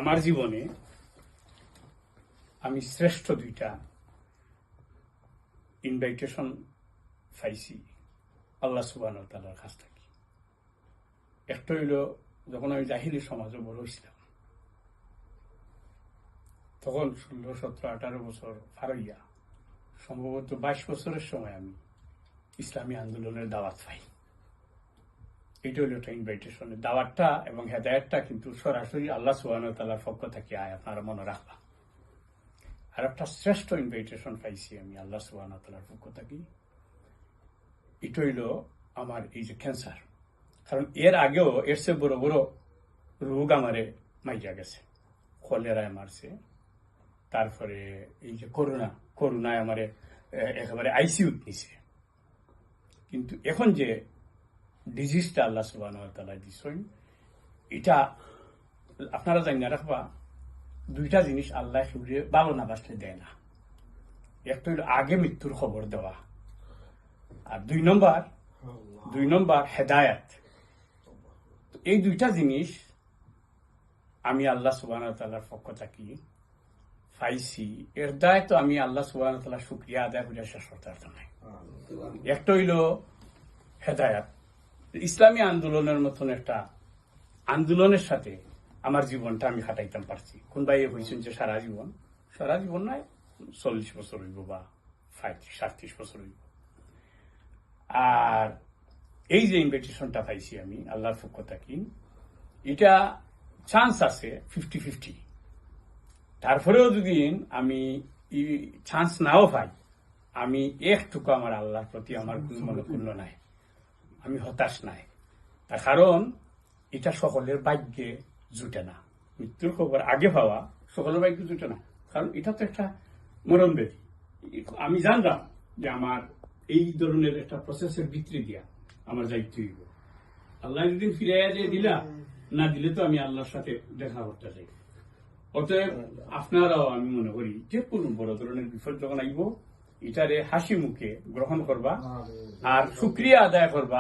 আমার জীবনে আমি শ্রেষ্ঠ দুইটা ইনভাইটেশন পাইছি আল্লাহ সুবহানাহু ওয়া তাআলার কাছ থেকে। একটা হইল যখন আমি জাহিলি সমাজে বড় হইছিলাম, তখন 16, 17, 18 বছর পার হইয়া সম্ভবত 22 বছরের সময় আমি ইসলামী আন্দোলনের দাওয়াত পাই। এটা হইল একটা ইনভাইটেশনের দাওয়াতটা এবং হেদায়েতটা কিন্তু সরাসরি আল্লাহ সুবহানাহু ওয়া তাআলার পক্ষ থেকে আয়, আপনারা মনে রাখবা। আর একটা শ্রেষ্ঠ ইনভাইটেশন পাইছি আমি আল্লাহ সুবহানাহু ওয়া তাআলার পক্ষ থেকে, এটা হইল আমার এই যে ক্যান্সার। কারণ এর আগেও এর চেয়ে বড় বড় রোগ আমারে মাইরা গেছে, কলেরায় মারছে, তারপরে এই যে করোনায় আমারে একেবারে আইসিইউত নিছে। কিন্তু এখন যে ডিজিজটা আল্লাহ সুবহানাহু ওয়া তাআলা দিছেন, এটা আপনারা জানিয়ে রাখবা, দুইটা জিনিস আল্লাহ সুরে ভালো না বাসলে দেয় না। একটা হইল আগে মৃত্যুর খবর দেওয়া, আর দুই নম্বর হেদায়াত। এই দুইটা জিনিস আমি আল্লাহ সুবহানাহু ওয়া তাআলার পক্ষ থেকে পাইছি। এর দায় তো আমি আল্লাহ সুবহানাহু ওয়া তাআলার শুকরিয়া আদায় করে শেষ করতে পারতাম না। একটা হইল হেদায়াত, ইসলামী আন্দোলনের মতন একটা আন্দোলনের সাথে আমার জীবনটা আমি কাটাইতাম পারছি। কোন ভাই হয়েছেন যে সারা জীবন নয়, 40 বছর হইব বা 37 বছর হইব। আর এই যে ইনভিটেশনটা পাইছি আমি আল্লাহর পক্ষ থেকে, এটা চান্স আছে 50-50। তারপরেও যদি আমি চান্স নাও পাই, আমি একটুকু আমার আল্লাহর প্রতি আমার কোন মনোক্ষুণ্ণ নাই, আমি হতাশ নাই। তার কারণ এটা সকলের ভাগ্যে জুটে না। মৃত্যুর খবর আগে পাওয়া সকলের ভাগ্যে জুটে না, কারণ এটা তো একটা মরণ ব্যাধি। আমি জানলাম যে আমার এই ধরনের একটা প্রসেসের ভিতরে দিয়া আমার যাইতে হইব। আল্লাহ একদিন ফিরাইয়া যে দিলা, না দিলে তো আমি আল্লাহর সাথে দেখা করতে চাই। অতএব আপনারাও আমি মনে করি যে কোনো বড় ধরনের বিপদ যখন আইব, এটারে হাসি মুখে গ্রহণ করবা আর শুকরিয়া আদায় করবা।